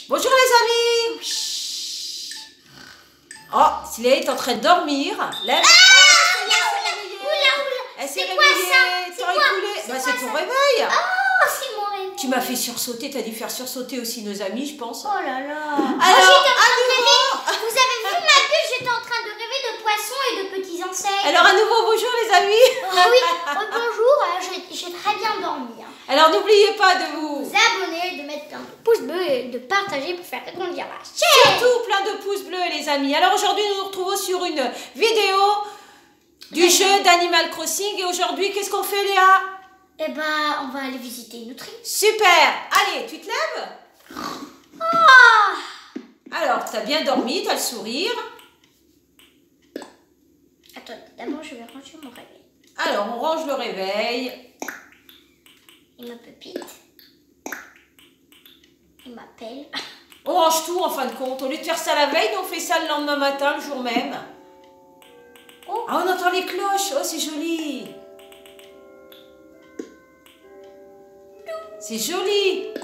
Bonjour les amis. Oh, Cilia est en train de dormir. Lève. Elle s'est réveillée. Temps écoulé. Bah, c'est ton réveil. Oh, c'est mon réveil. Tu m'as fait sursauter. Tu as dû faire sursauter aussi nos amis, je pense. Oh là là. Alors, vous avez vu ma bulle, j'étais en train de rêver de poissons et de petits insectes. Alors, à nouveau, bonjour les amis. Oui, bonjour, j'ai très bien dormi. Alors, n'oubliez pas de vous Abonner, de mettre plein de pouces bleus et de partager pour faire grandir la chaîne. surtout plein de pouces bleus les amis. Alors aujourd'hui nous nous retrouvons sur une vidéo du jeu d'Animal Crossing et aujourd'hui qu'est-ce qu'on fait Léa? Eh ben on va aller visiter une autre île. Super. Allez, tu te lèves? Alors t'as bien dormi, t'as le sourire. Attends, d'abord je vais ranger mon réveil. Alors on range le réveil. Il me pépite. Il m'appelle. On range tout en fin de compte. Au lieu de faire ça la veille, on fait ça le lendemain matin, le jour même. Oh. Ah, on entend les cloches. Oh, c'est joli. C'est joli.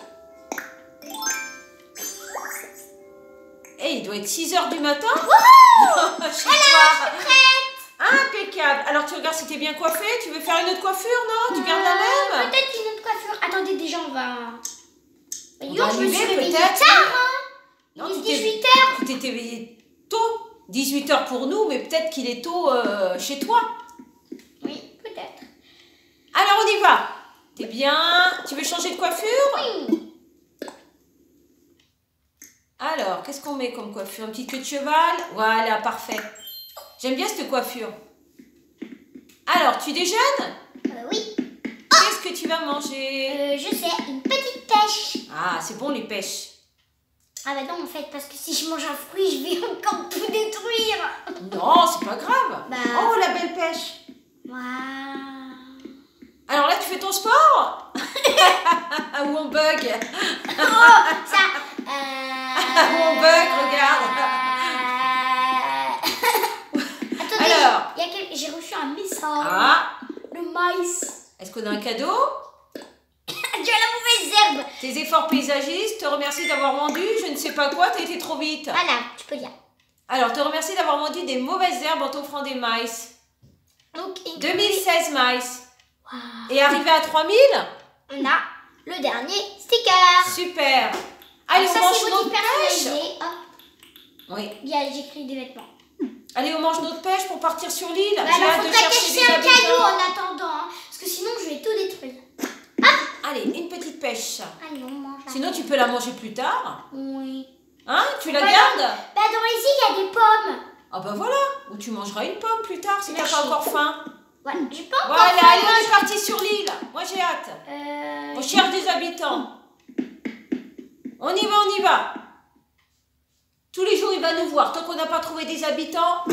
Et il doit être 6 h du matin. Chez toi. Impeccable. Alors tu regardes si t'es bien coiffée. Tu veux faire une autre coiffure, non? Tu gardes la même? Peut-être une autre coiffure. Attendez, déjà on va... On Yo, va je me suis allumer, réveillée peut-être. tard, Non, il tu est t'es 18 h. Tu t'es éveillé tôt. 18 h pour nous, mais peut-être qu'il est tôt chez toi. Oui, peut-être. Alors on y va. T'es bien? Tu veux changer de coiffure? Oui. Alors, qu'est-ce qu'on met comme coiffure? Une petite queue de cheval? Voilà, parfait. J'aime bien cette coiffure. Alors, tu déjeunes? Oui. Qu'est-ce que tu vas manger? Je sais, une petite pêche. Ah, c'est bon les pêches. Ah bah non en fait, parce que si je mange un fruit, je vais encore tout détruire. Non, c'est pas grave. Bah. Oh, la belle pêche. Waouh. Alors là, tu fais ton sport? Ou on bug? Oh, ça. Ou on bug, regarde. Attendez, Alors. j'ai reçu un message. Ah, Le maïs. est-ce qu'on a un cadeau? Tu as la mauvaise herbe. Tes efforts paysagistes te remercie d'avoir vendu je ne sais pas quoi, t'as été trop vite. Voilà, tu peux dire. Alors, te remercie d'avoir vendu des mauvaises herbes en t'offrant des maïs. Donc, 2016 maïs. Wow. Et arrivé à 3000? On a le dernier sticker. Super. Allez, Alors, on mange c'est notre pêche. personnalisé. Hop, Oui. j'écris des vêtements. Allez, on mange notre pêche pour partir sur l'île. Bah, J'ai alors, hâte de faudrait chercher cacher des un cadeau habitants. en attendant, hein, parce que sinon je vais tout détruire. Allez, une petite pêche. Allez, on mange. Sinon, tu peux la manger plus tard. Oui. Hein? Tu la Bah, gardes? Bah dans les îles, il y a des pommes. Ah bah voilà. Ou tu mangeras une pomme plus tard si t'as Merci. pas encore faim. Ouais, j'ai pas encore Voilà, faim, allez, moi, on est parti sur l'île. Moi, j'ai hâte. On cherche des habitants. On y va, on y va. Tous les jours, il va nous voir. Tant qu'on n'a pas trouvé des habitants,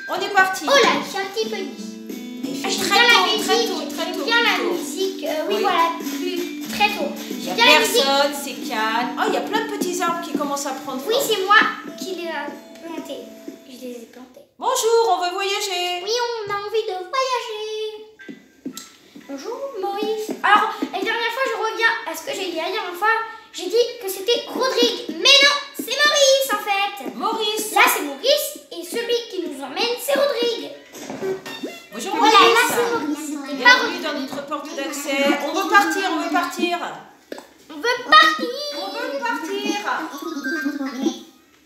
on est parti. Oh là, je suis un petit peu dit. Il fait J'aime très bien la tôt, très musique. tôt, très J'aime tôt. bien la plutôt. musique. Oui, Oui. voilà, très tôt. Il n'y a J'aime bien la musique. personne, c'est calme. Oh, il y a plein de petits arbres qui commencent à prendre Oui, forme. c'est moi qui les ai plantés. Je les ai plantés. Bonjour, on veut voyager. Oui, on a envie de voyager. Bonjour Maurice. Alors, la dernière fois, je reviens à ce que j'ai dit la dernière fois. J'ai dit que c'était Rodrigue. Mais non, c'est Maurice en fait. Maurice. Là, c'est Maurice et celui qui nous emmène, c'est Rodrigue. Bonjour Voilà, là, Maurice. c'est Maurice. C'était pas Bienvenue Rodrigue. dans notre porte d'accès. On veut partir, on veut partir. On veut partir. On veut partir.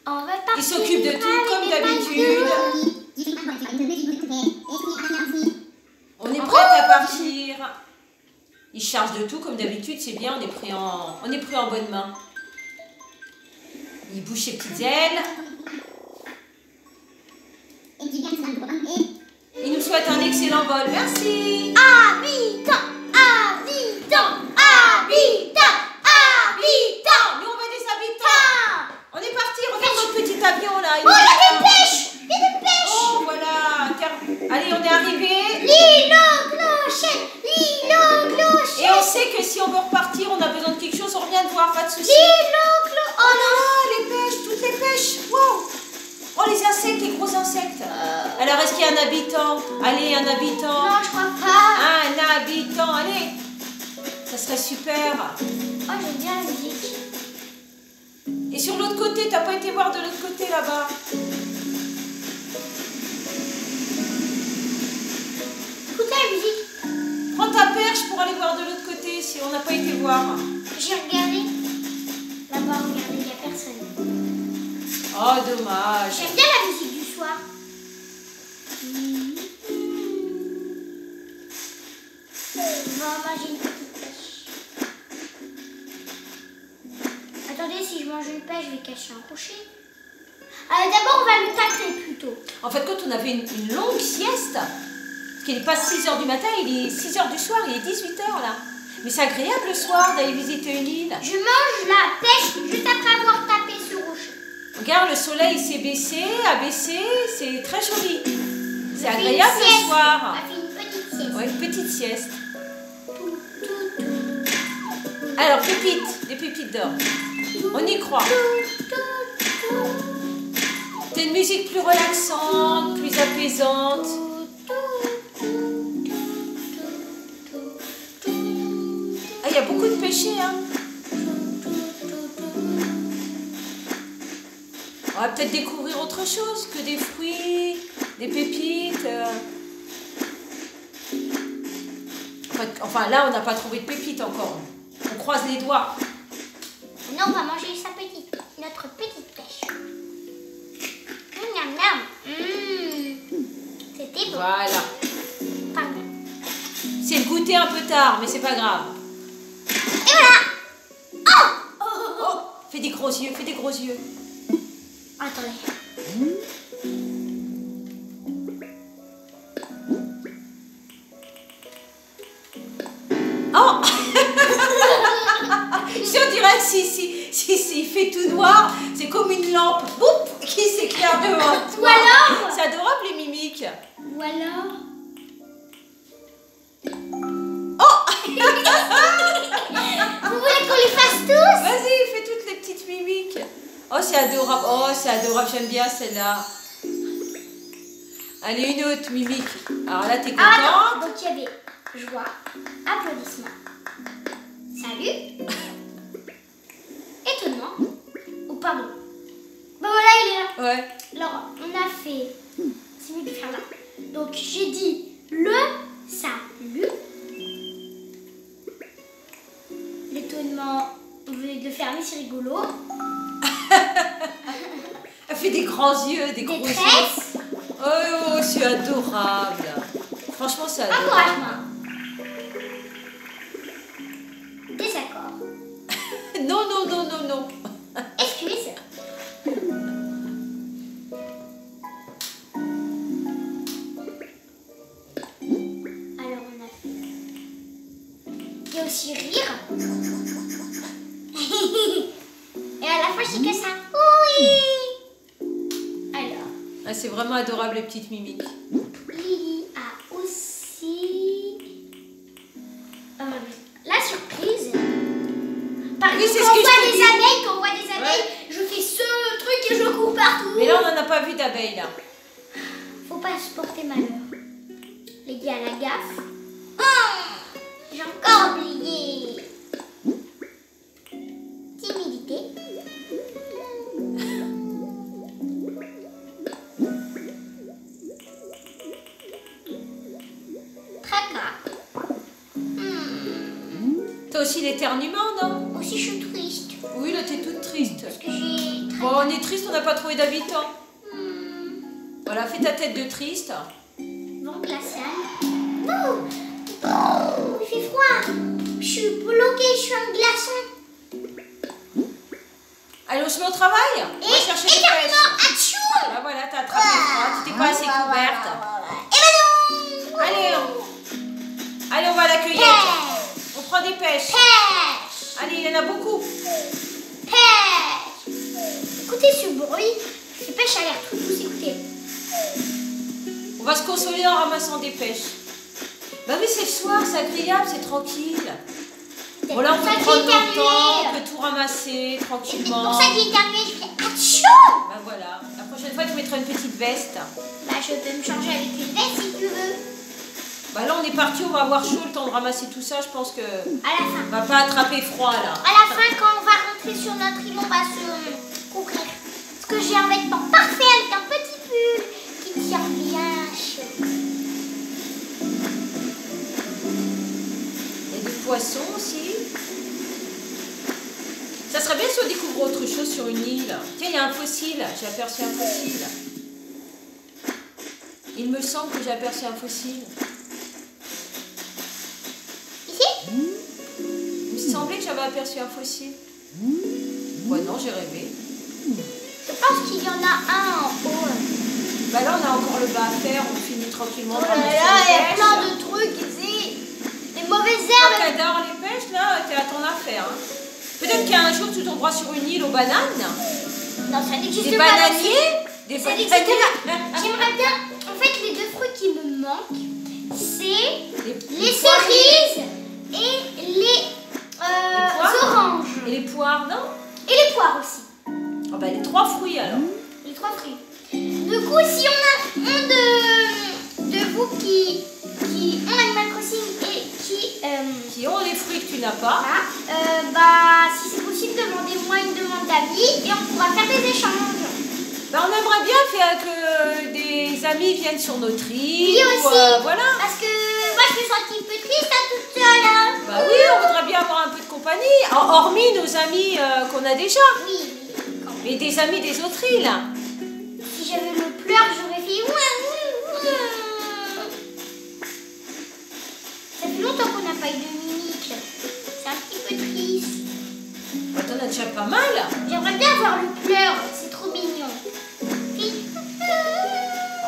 On veut partir. Il s'occupe de tout comme d'habitude. On est prête à partir. Il charge de tout comme d'habitude, c'est bien, on est pris en bonne main. Il bouge ses petites ailes. Il nous souhaite un excellent vol. Merci. Habitants, habitants, habitants, habitants. Nous, on veut des habitants. On est parti, regarde notre petit avion là. Oh, il y a des pêches. Il y a des pêches. Oh, voilà. Allez, on est arrivé. L'île aux clochettes, l'île aux clochettes. Et on sait que si on veut repartir, on a besoin de quelque chose, on revient de voir, pas de soucis. L'île aux clochettes. Oh non, les pêches, toutes les pêches. Wow. Oh, les insectes, les gros insectes. Alors, est-ce qu'il y a un habitant? Allez, un habitant. Non, je crois pas. Un habitant, allez. Ça serait super. Oh, j'aime bien la musique. Et sur l'autre côté, t'as pas été voir de l'autre côté là-bas? Écoute la musique. Prends ta perche pour aller voir de l'autre côté si on n'a pas été voir. J'ai regardé. Là-bas, regardez, il n'y a personne. Oh, dommage. J'aime bien la musique du soir. Bon, moi j'ai une petite pêche. Attendez, si je mange une pêche, je vais cacher un rocher. D'abord, on va le tâter plutôt. En fait, quand on avait une longue sieste, parce qu'il n'est pas 6 h du matin, il est 6 h du soir, il est 18 h là. Mais c'est agréable le soir d'aller visiter une île. Je mange la pêche juste après avoir tapé sur le rocher. Regarde, le soleil s'est baissé, abaissé, c'est très joli. C'est On fait agréable une sieste. le soir. On a fait une petite sieste. Ouais, une petite sieste. Alors, pépites, des pépites d'or. On y croit. C'est une musique plus relaxante, plus apaisante. Ah, il y a beaucoup de péchés, hein. On va peut-être découvrir autre chose que des fruits, des pépites. Enfin, là, on n'a pas trouvé de pépites encore. On croise les doigts. Non, on va manger notre petite pêche. Miam, miam. C'était bon. Voilà. Pardon. C'est le goûter un peu tard, mais c'est pas grave. Et voilà. Oh, fais des gros yeux, fais des gros yeux. Attendez. Oh. Si on dirait que si il fait tout noir, c'est comme une lampe boum, qui s'éclaire devant toi. Ou alors C'est adorable les mimiques. Ou alors Oh. Vous voulez qu'on les fasse tous? Vas-y, fais toutes les petites mimiques. Oh, c'est adorable. Oh, c'est adorable. J'aime bien celle-là. Allez, une autre mimique. Alors là, t'es contente? Ah, donc il y avait joie, applaudissements, salut, étonnement, oh pardon. Bah voilà, il est là. Ouais. Alors, on a fait, c'est mieux de faire là. Donc j'ai dit le salut, l'étonnement, on veut le fermer, c'est rigolo. Elle fait des grands yeux, des gros yeux. Détresse, Oh, c'est adorable. Franchement, c'est adorable. encouragement, désaccord, Non, non, non, non, non. excuse. Alors on a fait. Il y a aussi rire. Et à la fois c'est que ça. Oui. Alors, Ah, c'est vraiment adorable les petites mimiques. Lily a aussi la surprise. Par Oui, exemple, c'est ce quand que on je voit te des dis. abeilles, quand on voit des abeilles, Ouais. je fais ce truc et je cours partout. Mais là, on n'en a pas vu d'abeilles, là. Faut pas se porter malheur. Lady à la gaffe. J'ai encore oublié. Timidité. Tracas. Toi aussi l'éternuement, non? Aussi, je suis triste. Oui, là, t'es toute triste. Parce que j'ai Bon, on est triste, on n'a pas trouvé d'habitants. Hmm, Voilà, fais ta tête de triste. vent glacial. Oh, il fait froid. Je suis bloquée, je suis un glaçon. Allez, on se met au travail? On va chercher des pêches. Éternuement, atchoum. Bah voilà, t'as attrapé froid, tu t'es pas assez couverte. Et ben non. Allez, allez, on va à la cueillette. Pêche. On prend des pêches. Pêche. Allez, il y en a beaucoup. Pêche. Écoutez ce bruit. Ces pêches a l'air tout douce, écoutez. On va se consoler en ramassant des pêches. Bah oui, c'est le soir, c'est agréable, c'est tranquille. Bon, là, on peut prendre notre temps, on peut tout ramasser C'est pour tranquillement. ça que j'ai éternué, je fais atchoum. Bah voilà. La prochaine fois, tu mettras une petite veste. Bah je peux me changer avec une veste si tu veux. Bah là, on est parti, on va avoir chaud, le temps de ramasser tout ça. Je pense que À la fin. on va pas attraper froid là. À la fin, quand on va rentrer sur notre île, on va se couvrir. Parce que j'ai un vêtement parfait avec un petit pull qui tient bien chaud. Il y a des poissons aussi. Ça serait bien si on découvre autre chose sur une île. Tiens, il y a un fossile. J'ai aperçu un fossile. Il me semble que j'ai aperçu un fossile. Ici? Il me semblait que j'avais aperçu un fossile. Ouais, non, j'ai rêvé. Je pense qu'il y en a un en haut. Bah là, on a encore le bas à faire. On finit tranquillement. Oh là par notre là, il y a pêche. plein de trucs ici. Les mauvaises Toi herbes. qui adores les pêches, là, t'es à ton affaire. Hein. Peut-être qu'un jour, tu tomberas sur une île aux bananes. Non, ça n'existe Des pas. bananiers. Des Ça n'existe bananiers. pas. J'aimerais bien. En fait, les deux fruits qui me manquent, c'est Les les poires. cerises et les poires. oranges. Et les poires, non? Et les poires aussi. Ah bah, les 3 fruits, alors. Les 3 fruits. Du coup, si on a un de vous qui ont Animal Crossing et Qui ont les fruits que tu n'as pas. voilà, bah, si c'est possible, demandez-moi une demande d'avis et on pourra faire des échanges. Bah, on aimerait bien faire que des amis viennent sur notre île. Oui, ou, aussi. voilà. Parce que moi, je me sens un petit peu triste à toute seule. Hein. Bah oui, on voudrait bien avoir un peu de compagnie. Hormis nos amis qu'on a déjà. Oui, quand même. Mais des amis des autres îles. Si j'avais le pleur, j'aurais fait Ça fait longtemps qu'on n'a pas eu de mimique. C'est un petit peu triste. Bah, t'en as déjà pas mal. J'aimerais bien avoir le pleur, c'est trop mignon.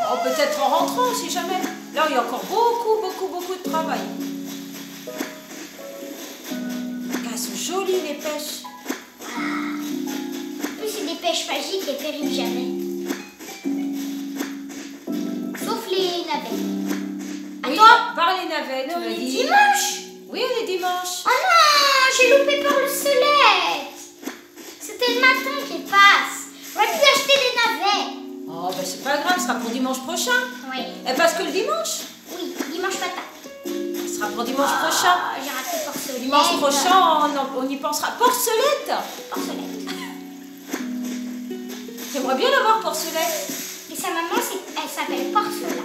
Oh, peut-être en rentrant, on sait jamais. Là, il y a encore beaucoup de travail. Ah, elles sont jolies les pêches. En plus, c'est des pêches magiques et périment jamais. Sauf les navets. Oui, Attends, par les navettes, mais tu on m'as est dit. dimanche. Oui, on est dimanche. Oh non, j'ai loupé par le soleil. C'était le matin qui passe. J'aurais pu acheter des navets. Oh, bah c'est pas grave, ce sera pour dimanche prochain. Oui, Parce que le dimanche, oui, dimanche matin. ce sera pour dimanche prochain. J'ai raté porcelette. Dimanche prochain, on y pensera. Porcelette. Porcelette. J'aimerais bien l'avoir, Porcelette. Et sa maman, elle s'appelle Porcela.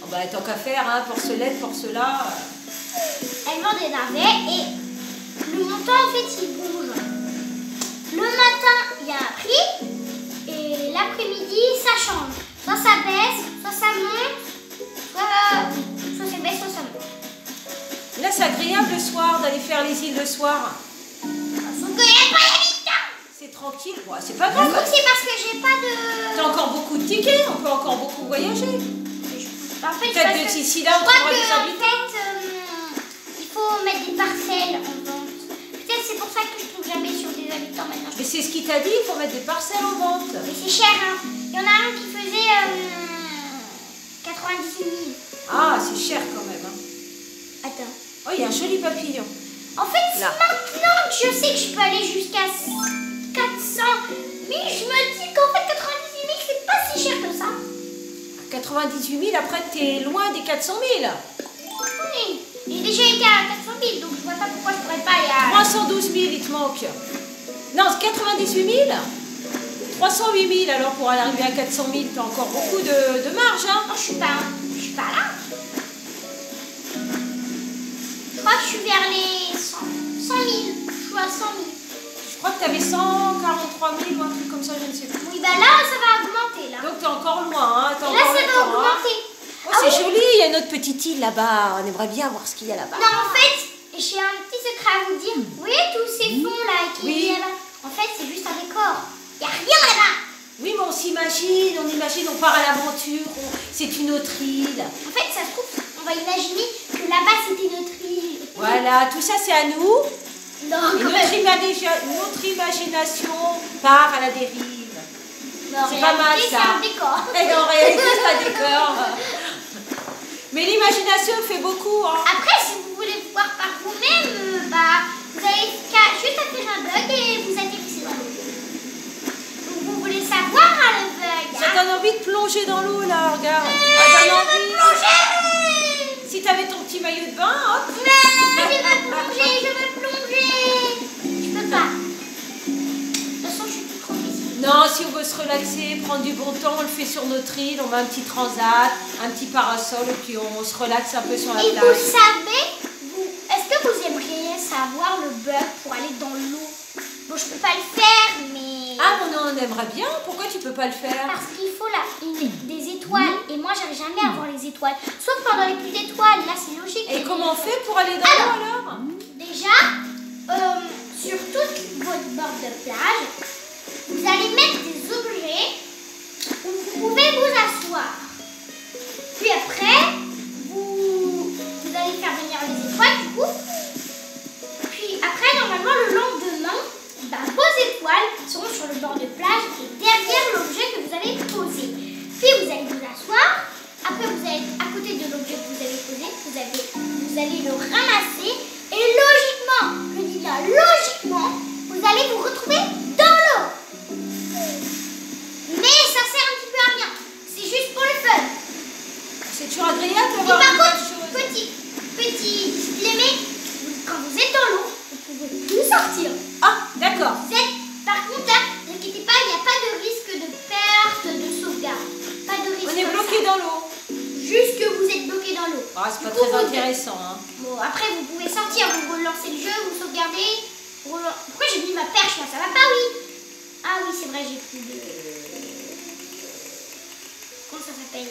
Oh, bah tant qu'à faire, hein, Porcelette, Porcela. Elle vend des navets et le montant, en fait, il bouge. Le matin, il y a un prix et l'après-midi, ça change. Soit ça baisse, soit ça monte, soit ça baisse, soit ça monte. Là, c'est agréable le soir d'aller faire les îles le soir. Sauf qu'il n'y a pas d'habitants. C'est tranquille. Ouais, c'est pas grave. Donc c'est parce que j'ai pas de... T'as encore beaucoup de tickets, on peut encore beaucoup voyager. En fait, Peut-être parce que que d'ici là, je on crois trouvera que, des en habitants. fait, il faut mettre des parcelles en vente. Peut-être c'est pour ça que je trouve jamais sur des habitants maintenant. Mais c'est ce qu'il t'a dit, il faut mettre des parcelles en vente. Mais c'est cher, hein. Il y en a un qui faisait 98 000. Ah, c'est cher quand même. Hein. Attends. Oh, il y a un joli papillon. En fait, c'est Là. maintenant que je sais que je peux aller jusqu'à 400. Mais je me dis qu'en fait, 98 000, c'est pas si cher que ça. 98 000, après t'es loin des 400 000. Oui. J'ai déjà été à 400 000, donc je vois pas pourquoi je pourrais pas aller à... 312 000, il te manque. Non, c'est 98 000. 308 000, alors pour aller arriver à 400 000, t'as encore beaucoup de marge. Hein. Non, je suis pas là. Je crois que je suis vers les 100 000. Je suis à 100 000. Je crois que t'avais 143 000 ou un truc comme ça, je ne sais plus. Oui, bah là, ça va augmenter, là. Donc t'es encore loin, hein. T'as Et là, encore ça le va temps, hein. augmenter. Oh, Ah c'est oui. joli, il y a notre petite île là-bas. On aimerait bien voir ce qu'il y a là-bas. Non, en fait, j'ai un petit secret à vous dire. Vous voyez tous ces fonds là qui Oui. là-bas? En fait, c'est juste un décor. Il n'y a rien là-bas. Oui, mais on imagine, on part à l'aventure, c'est une autre île. En fait, ça se trouve, on va imaginer que là-bas c'était notre île. Voilà, tout ça c'est à nous. Non, Et quand notre, même. notre imagination part à la dérive. Non, en c'est pas mal, réalité, ça. c'est un décor. Et en réalité, c'est un décor. Mais l'imagination fait beaucoup. Hein. Après, si vous voulez voir par vous-même, bah, vous avez juste à faire un bug et vous atterrissez dans l'eau. Donc, vous voulez savoir le bug. Ça donne envie de plonger dans l'eau là, regarde. Je Ça donne veux envie. plonger. Si t'avais ton petit maillot de bain, hop. Je veux plonger. Je peux pas. De toute façon, je suis trop triste. Non, si on veut se relaxer, prendre du bon temps, on le fait sur notre île, on met un petit transat, un petit parasol, et puis on se relaxe un peu sur la Et plage. vous savez, est-ce que vous aimeriez savoir le bug pour aller dans l'eau? Bon, je peux pas le faire, mais... Ah, non, on aimerait bien. Pourquoi tu peux pas le faire? Parce qu'il faut des étoiles, et moi, j'arrive jamais à voir les étoiles. Sauf pendant les pluies d'étoiles, là, c'est logique. Et comment on fait pour aller dans l'eau alors? Déjà, sur toute votre bord de plage, vous allez mettre des objets où vous pouvez vous asseoir. Puis après, vous allez faire venir les étoiles du coup. Puis après, normalement, le lendemain, vos étoiles seront sur le bord de plage et derrière l'objet que vous avez posé. Puis vous allez vous asseoir. Après, vous allez à côté de l'objet que vous avez posé. Vous allez le ramasser. Et logiquement, je dis là, logiquement, vous allez vous retrouver dans l'eau. Mais ça sert un petit peu à rien. C'est juste pour le fun. C'est toujours agréable Et d'avoir par une bonne contre, chose. petit disclaimer, quand vous êtes dans l'eau, vous pouvez plus sortir. Ah, d'accord. Par contre, là, ne vous inquiétez pas, il n'y a pas de risque de perte de sauvegarde. Pas de risque. On est bloqué dans l'eau. Juste que vous êtes bloqué dans l'eau. Ah, c'est pas très intéressant. Hein. Bon, après, vous pouvez sortir, vous relancez le jeu, vous sauvegardez. Pourquoi j'ai mis ma perche là? Ça va pas, oui? Ah oui, c'est vrai, j'ai plus de... Comment ça s'appelle?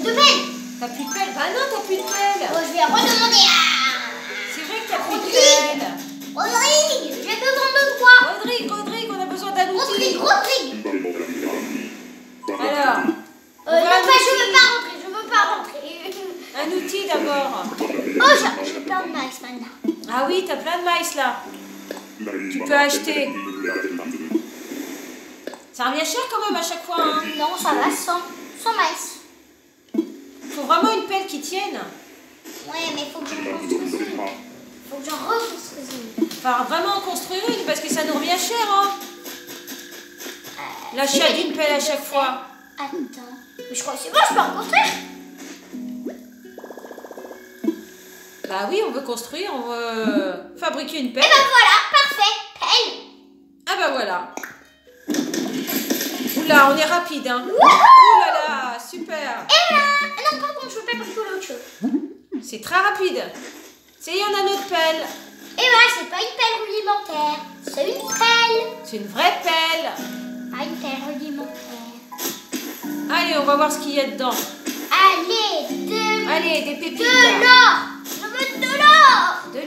De pelle. T'as plus de pelle? Bah non, t'as plus de pelle. Bon, je vais redemander à... C'est vrai que t'as plus de pelle. Rodrigue, j'ai besoin de quoi? Rodrigue, on a besoin d'un outil. Rodrigue. Alors, je veux pas rentrer. un outil d'abord. Oh, j'ai plein de maïs maintenant. Ah oui, t'as plein de maïs là. Tu peux acheter. Ça revient cher quand même à chaque fois. Hein. Non, ça va, sans maïs. Faut vraiment une pelle qui tienne. Ouais, mais faut que j'en construise une. Faut que j'en reconstruise une. Enfin, vraiment en construire une parce que ça nous revient cher. Hein. L'achat d'une pelle à chaque fois. Attends. Mais je crois que c'est bon, je peux en construire. Bah oui, on veut construire, on veut fabriquer une pelle. Et ben voilà, parfait, pelle. Ah bah voilà. Oula, on est rapide, hein. Oulala, super. Et là, non, par contre, je veux pas bricoler autre chose. C'est très rapide. Ça y est, on a notre pelle. Et là, c'est pas une pelle rudimentaire, c'est une pelle. C'est une vraie pelle. Pas une pelle rudimentaire. Allez, on va voir ce qu'il y a dedans. Allez, des pépites. de l'or. Je veux de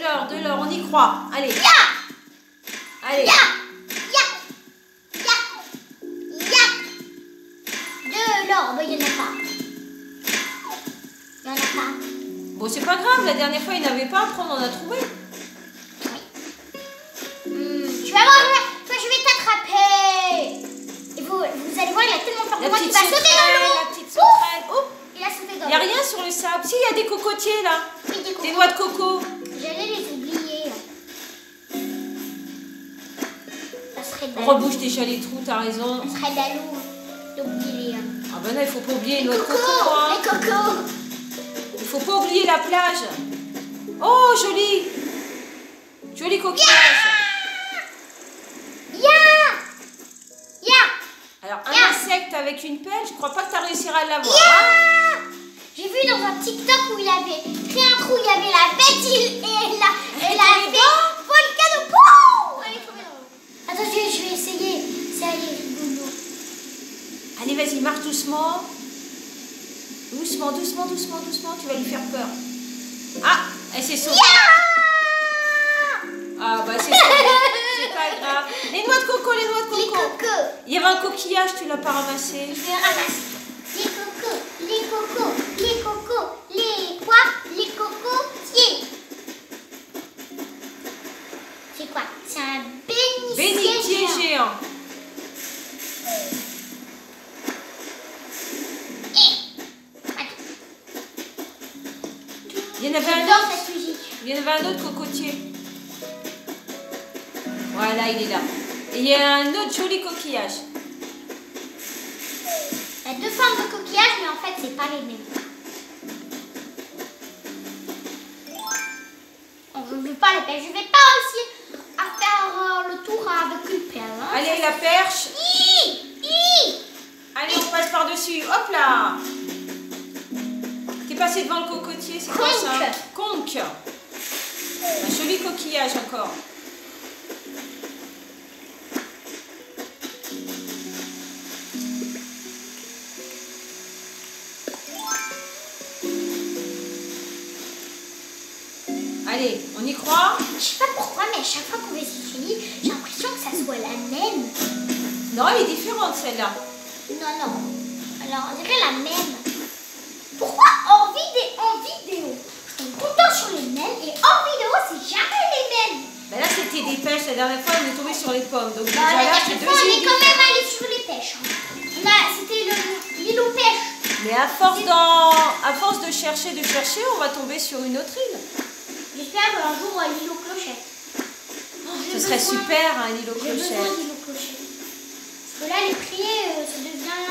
l'or. De l'or, on y croit. Allez. Allez. De l'or, bon, il n'y en a pas. Il n'y en a pas. Bon, c'est pas grave, la dernière fois, il n'y en avait pas, après, on en a trouvé. Tu vas voir, je vais t'attraper. Et vous allez voir, il a tellement peur de moi qu'il va sauter dans l'eau. La petite sauterelle. Oh, il a sauté dans l'eau. il n'y a rien sur le sable. Si, il y a des cocotiers, là. Oui, des noix de coco. J'allais les oublier. Ça serait On rebouche déjà les trous, t'as raison. Ça serait d'allou d'oublier. Ah ben là, il faut pas oublier les noix de coco. Les cocos. Il faut pas oublier la plage. Oh, joli. Joli coquillage. Alors, un insecte avec une pelle, je crois pas que tu réussiras à l'avoir. Hein. J'ai vu dans un TikTok où il avait créé un trou, il y avait la bête et elle a fait volcano. Pouh, elle est tombée dans l'eau. Attends, je vais essayer. Ça y est, rigolo. Allez, vas-y, marche doucement. Doucement, tu vas lui faire peur. Ah, elle s'est sauvée. Ah, bah c'est pas grave. Les noix de coco. Les cocos. Il y avait un coquillage, tu l'as pas ramassé. Je vais ramasser. Les cocotiers. C'est quoi? C'est un Bénitier géant. Il y en avait un autre. Il y en avait un autre cocotier. Voilà, il est là. Et il y a un autre joli coquillage. Il y a deux formes de coquillages, mais en fait, c'est pas les mêmes. Je ne veux pas les pêcher. Je vais pas réussir à faire le tour à avec une pelle. Hein. Allez, la perche. Allez, on passe par-dessus. Hop là. T'es passé devant le cocotier, c'est quoi ça? Conque. Un joli coquillage encore. Allez, on y croit? Je sais pas pourquoi, mais à chaque fois qu'on essayer, j'ai l'impression que ça soit la même. Non, elle est différente celle-là. Non. Alors, on dirait la même. Pourquoi en vidéo, je tombe tout le temps sur les mêmes et en vidéo, c'est jamais les mêmes. Ben là, c'était des pêches. La dernière fois, on est tombé sur les pommes. Donc, déjà La là, dernière c'est fois, on est deux quand même allé sur les pêches. Hein. C'était l'île aux pêches. Mais à force de chercher, on va tomber sur une autre île. J'espère un jour l'île aux clochettes. Ce serait super, hein, l'île aux J'ai besoin clochettes. d'île aux clochettes. Parce que là, les prix, ça devient...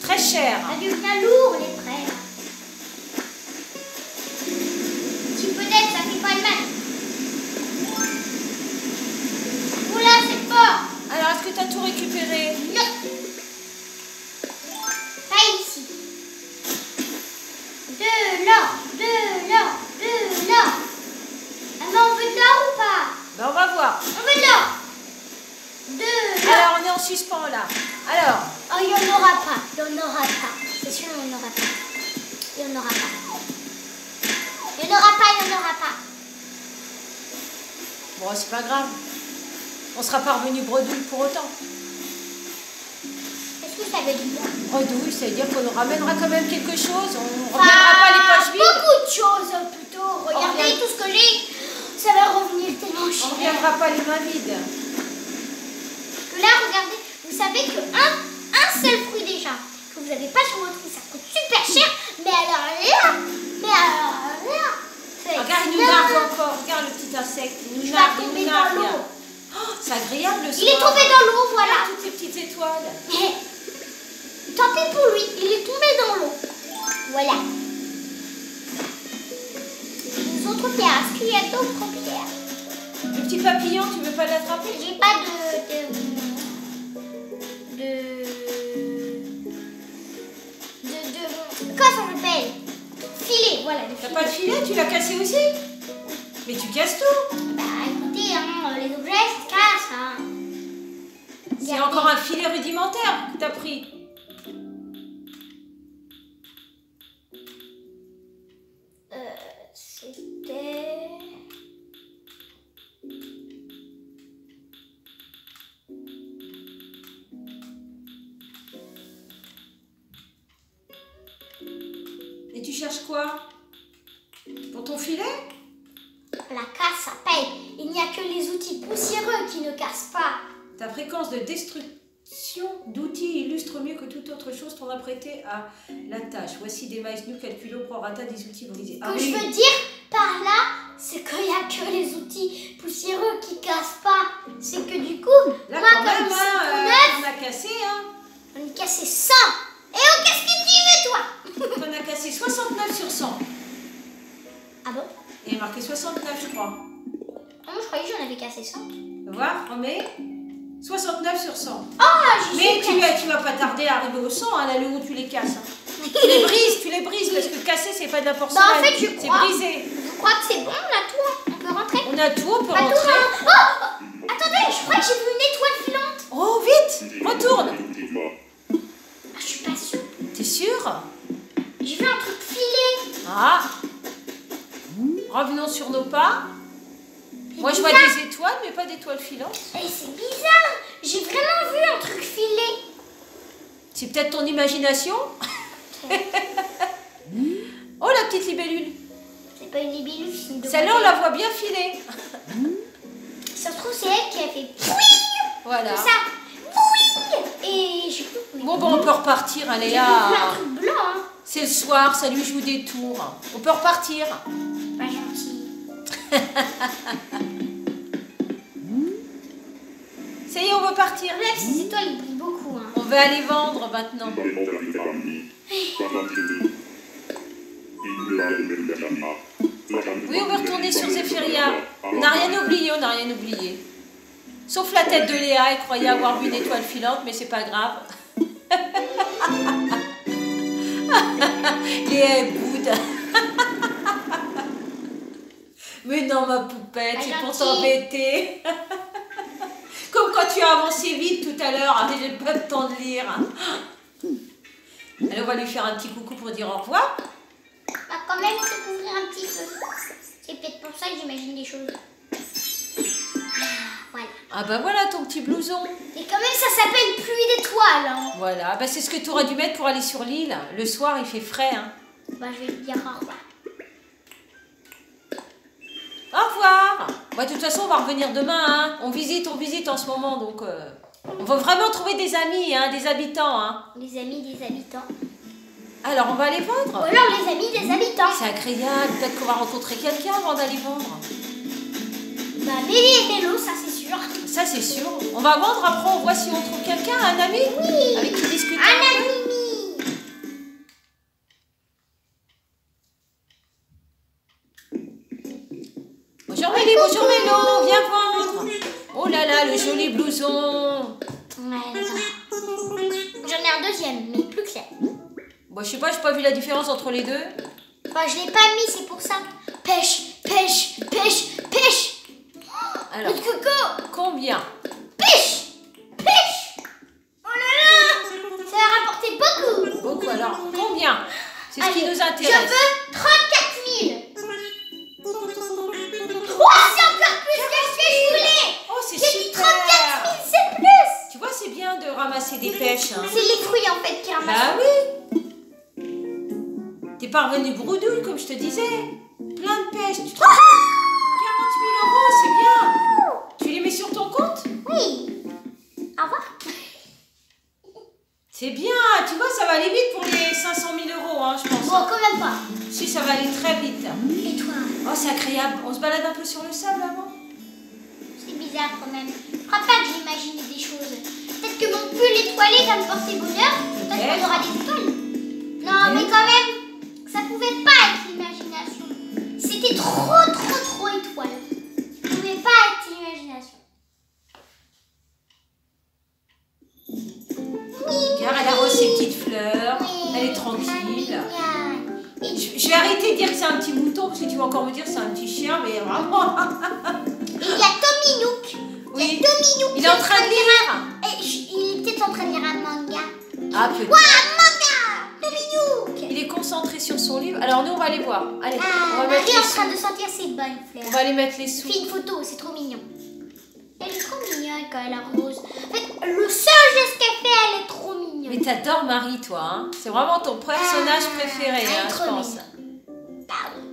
Très cher. Ça devient lourd, les prêts. Si peut-être, ça fait pas de mal. Oula, c'est fort. Alors, est-ce que tu as tout récupéré? Non. Pas ici. De l'or. Ah, mais on veut de l'or ou pas? Ben, on va voir. On veut de l'or. De l'or. Alors, on est en suspens là. Alors, Oh, il n'y en aura pas. C'est sûr, il n'y en aura pas. Il n'y en aura pas. bon, c'est pas grave. On sera pas revenu bredouille pour autant. Qu'est-ce que ça veut dire? Bredouille, ça veut dire qu'on nous ramènera quand même quelque chose. On ne reviendra pas les poches vides. Beaucoup de choses plutôt. Regardez tout ce que j'ai. Ça va revenir tellement On cher. ne reviendra pas les mains vides. Parce que là, regardez, vous savez que un seul fruit déjà que vous n'avez pas sur votre fruit, ça coûte super cher. Mais alors là, c'est Regarde, il nous énorme. nargue encore. Regarde le petit insecte. Il nous Il nargue, va il tomber nous dans nargue. l'eau. Oh, c'est agréable le soir. Il est tombé dans l'eau, voilà. Toutes ces petites étoiles. Mais, tant pis pour lui, il est tombé dans l'eau. Voilà. Les autres pierres, est-ce qu'il y a d'autres pierres? Le petit papillon, tu veux pas l'attraper? J'ai pas de quoi ça s'appelle? Filet, voilà. T'as pas de filet? Tu l'as cassé aussi? Mais tu casses tout. Bah écoutez, hein, les objets se cassent. Hein. C'est encore un filet rudimentaire que t'as pris. C'était... Et tu cherches quoi? Pour ton filet? La casse, ça paye. Il n'y a que les outils poussiéreux qui ne cassent pas. Ta fréquence de destruction d'outils illustre mieux que toute autre chose ton apprêté à la tâche. Voici des maïs nous calculés au prorata des outils brisés. Ce que je veux dire par là, c'est qu'il n'y a que les outils poussiéreux qui cassent pas. C'est que du coup, Là, moi quand comme même, ils hein, sont tout neufs, on a cassé, hein. on a cassé 100. Et oh, qu'est-ce que tu veux, toi? On a cassé 69 sur 100. Ah bon? Il y a marqué 69, je crois. Ah, moi, je croyais que j'en avais cassé 100. Tu vas voir, remets. 69 sur 100. Oh, Mais tu vas pas tarder à arriver au 100, hein, là où tu les casses. Hein. tu les brises, parce que casser, c'est pas de la porcelaine. Bah, en fait, je c'est crois. brisé. Je crois que c'est bon, on a tout. Hein. On peut rentrer. On a tout, on peut Pas tout, rentrer. hein. Oh, attendez, je crois que j'ai vu une étoile filante. Oh, vite, retourne. Ah, je suis pas sûre. T'es sûr? J'ai vu un truc filer. Ah. Revenons sur nos pas. Moi, je vois bizarre. des étoiles, mais pas d'étoiles filantes. Et c'est bizarre. J'ai vraiment vu un truc filer. C'est peut-être ton imagination. Oh, la petite libellule. C'est pas une libellule, c'est une Celle-là, on la voit bien filer. Ça se trouve, c'est elle qui a fait pouing. Voilà. Tout ça. Pouing. Et je sais plus. Bon, on peut repartir, hein, J'ai vu Léa. un truc blanc. Hein. C'est le soir, ça lui joue des tours. On peut repartir. Pas gentil. Ça y est, on veut partir. Même ces étoiles, ils brillent beaucoup. Hein. On va aller vendre maintenant. Oui, on veut retourner sur Zéphyria. On n'a rien oublié, Sauf la tête de Léa, elle croyait avoir vu une étoile filante, mais c'est pas grave. Léa est boude. Mais non, ma poupette, c'est pour t'embêter. Comme quand tu as avancé vite tout à l'heure, j'ai pas le temps de lire. Allez, on va lui faire un petit coucou pour dire au revoir. Bah quand même, il faut couvrir un petit peu. C'est peut-être pour ça que j'imagine des choses. Voilà. Ah bah voilà ton petit blouson. Et quand même, ça s'appelle pluie d'étoiles. Hein. Voilà, bah c'est ce que tu aurais dû mettre pour aller sur l'île. Le soir, il fait frais. Hein. Bah je vais lui dire au revoir. Au revoir. Bah, de toute façon, on va revenir demain. Hein. On visite en ce moment, donc on va vraiment trouver des amis, hein, des habitants. Hein. Les amis des habitants. Alors, on va aller vendre. Ou alors les amis des habitants. C'est agréable. Peut-être qu'on va rencontrer quelqu'un avant d'aller vendre. Bah Mélie et Mélo, ça c'est sûr. Ça, c'est sûr. On va vendre, après on voit si on trouve quelqu'un, un ami. Oui. Avec qui discuter. Un ami. Bonjour Mélie, bonjour Mélo, viens vendre. Oh là là, le joli blouson. Ouais, j'en ai un deuxième, mais plus clair. Bon, je sais pas, j'ai pas vu la différence entre les deux. Bah je l'ai pas mis, c'est pour ça. Pêche, pêche, pêche, pêche. Alors, Le coco. combien? Pêche, pêche. Oh là là, ça va rapporter beaucoup. Beaucoup, alors, combien? C'est ce qui Allez, nous intéresse. Je veux 34 000. Oh, c'est encore plus que ce que je voulais. Oh, c'est J'ai dit super. 34 000, c'est plus. Tu vois, c'est bien de ramasser des pêches. Hein. C'est les fruits en fait qui ramassent. Bah oui. T'es pas revenu bredouille, comme je te disais. Plein de pêches. Tu te rends compte 40 000 €, c'est bien. Tu les mets sur ton compte? Oui. Au revoir. C'est bien. Tu vois, ça va aller vite pour les 500 000 €, hein, je pense. Bon, quand même pas. Si, ça va aller très vite. Et toi? Oh, c'est agréable. On se balade un peu sur le sable avant. C'est bizarre quand même. Je crois pas que j'imagine des choses. Peut-être que mon pull étoilé va me porter bonheur. Peut-être qu'on aura des étoiles. Non, mais quand même, ça pouvait pas être l'imagination. C'était trop étoile. Ça pouvait pas être l'imagination. Car elle arrose ses petites fleurs. Elle est tranquille. Je vais arrêter de dire que c'est un petit mouton parce que tu vas encore me dire que c'est un petit chien, mais vraiment. Et il y a Tommy Nook. Oui. Tommy Nook. Il est en train de lire. Il était en train de lire un manga. Ah, peut-être. Waouh, un manga. Tommy Nook. Il est concentré sur son livre. Alors nous, on va aller voir. Allez, on Ah, va mettre Marie est les en train sous. de sentir ses bonnes On fleurs. va aller mettre les sous. Fais une photo, c'est trop mignon. Elle est trop mignonne quand elle arrose. En fait, le seul geste qu'elle fait, elle est trop mignonne. Mais t'adores Marie, toi. Hein. C'est vraiment ton personnage préféré, elle est hein, trop je pense. mignonne. Bah oui.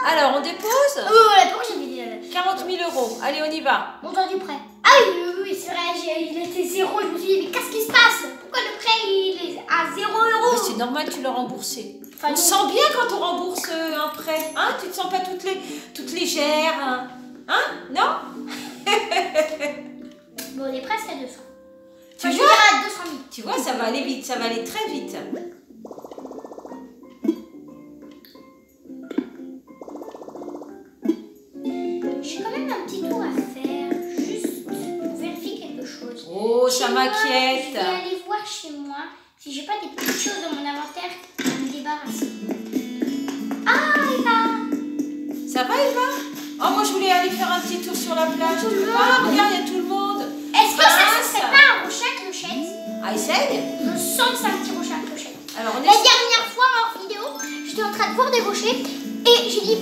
Alors, on dépose Oh, la pourquoi j'ai dit 40 000 €. Allez, on y va. montant du prêt. Ah oui, c'est vrai, il était 0. Je me suis dit, mais qu'est-ce qui se passe? Pourquoi le prêt il est à 0 Mais €? c'est normal, tu l'as remboursé. Enfin, On non. se sent bien quand on rembourse un prêt. Hein, tu te sens pas toute légère. Hein? Non? Bon, les prêts, c'est 200. Tu Enfin, je vois? dirais à 200 000. Tu vois, ça va aller vite. Ça va aller très vite. J'ai quand même un petit tour à faire, juste pour vérifier quelque chose. Oh, ça Chez moi, m'inquiète. Je vais aller voir chez moi si j'ai pas des petites choses dans mon inventaire à me débarrasser. Ah, Eva! Ça va, Eva? Oh, moi, je voulais aller faire un petit tour sur la plage. Tout Tu le veux monde. pas? Regarde, il y a tout le monde. Est-ce que ça, Ah, ce serait ça. pas un rocher à clochette? Ah, essaye. Je sens que c'est un petit rocher à clochette. Alors, on La essaye. dernière fois en vidéo, j'étais en train de voir des rochers et j'ai dit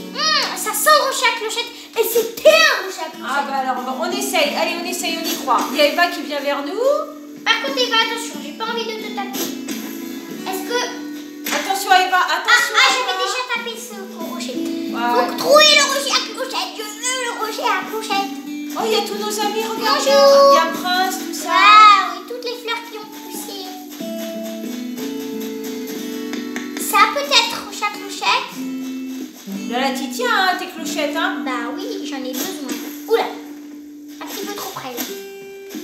ça sent le rocher à clochette et c'était un rocher à Ah, clochette. bah alors, on essaye. Allez, on essaye, on y croit. Il y a Eva qui vient vers nous. Par contre, Eva, attention, j'ai pas envie de te taper. Est-ce que. Attention, Eva, attention. j'avais Eva. déjà tapé ce gros rocher. Ouais. Faut trouver le rocher à clochette. Je veux le rocher à clochette. Oh, il y a tous nos amis, regarde. Bonjour. Il y a Prince, tout ça. Waouh, et toutes les fleurs qui ont poussé. Ça peut-être rocher à clochette. Là, là, t'y tiens, hein, tes clochettes, hein. Bah oui, j'en ai besoin. Oula, un petit peu trop près là.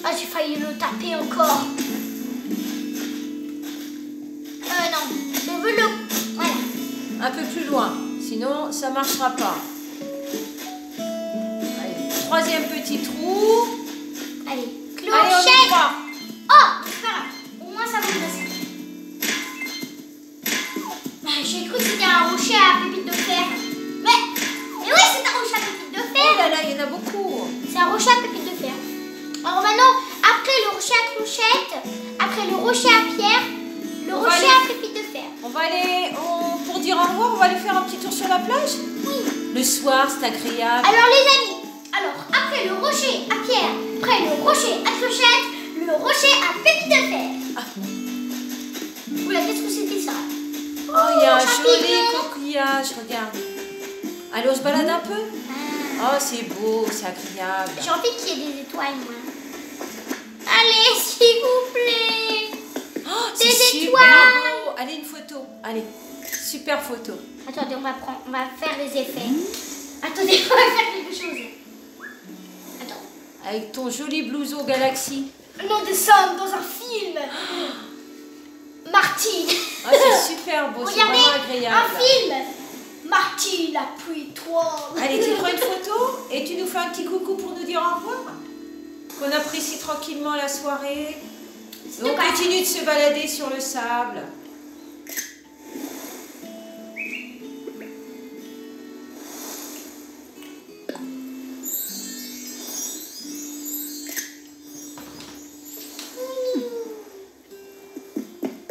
Ah, j'ai failli le taper encore. Non, je veux le... Voilà. Un peu plus loin. Sinon, ça marchera pas. Allez, troisième petit trou. Allez, Allez, on y clochette. croit. Oh, c'est pas grave. Au moins, ça va passer. J'ai cru que c'était un rocher à pépite de fer. Mais oui, c'est un rocher à pépite de fer. Oh là là, il y en a beaucoup. C'est un rocher à pépite de fer. Alors maintenant, après le rocher à clochette, après le rocher à pierre, le rocher à pépite de fer. On va aller, pour dire au revoir, on va aller faire un petit tour sur la plage. Oui. Le soir, c'est agréable. Alors les amis, après le rocher à pierre, après le rocher à clochette, le rocher à pépite de fer. Ah. Oula, qu'est-ce que c'était ça? Oh, il y a un champignon. joli coquillage, regarde. Allez, on se balade un peu. Oh, c'est beau, c'est agréable. J'ai envie qu'il y ait des étoiles, moi. Allez, s'il vous plaît. Oh, Des c'est super étoiles. beau. Allez, une photo. Allez, super photo. Attendez, on va faire des effets. Attendez, on va faire quelque chose. Attends. Avec ton joli blouson Galaxy. Nous sommes dans un film. Martine. Oh, c'est super beau, c'est Regardez, vraiment agréable. un film. Martine, appuie-toi. Allez, tu prends une photo et tu nous fais un petit coucou pour nous dire au revoir. Qu'on apprécie tranquillement la soirée. Et on continue de se balader sur le sable.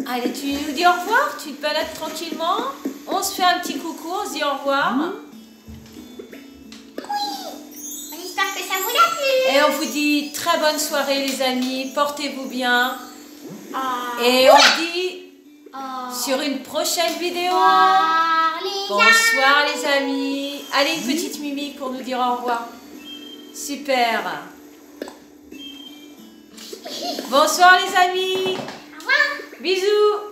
Allez, tu nous dis au revoir, tu te balades tranquillement. On se fait un petit coucou, on se dit au revoir. On espère que ça vous a plu. Et on vous dit très bonne soirée les amis, portez-vous bien. Ah. Et on se dit Oh. sur une prochaine vidéo. Bonsoir Bonsoir les amis. Allez, une petite mimique pour nous dire au revoir. Super. Bonsoir les amis. Au revoir. Bisous.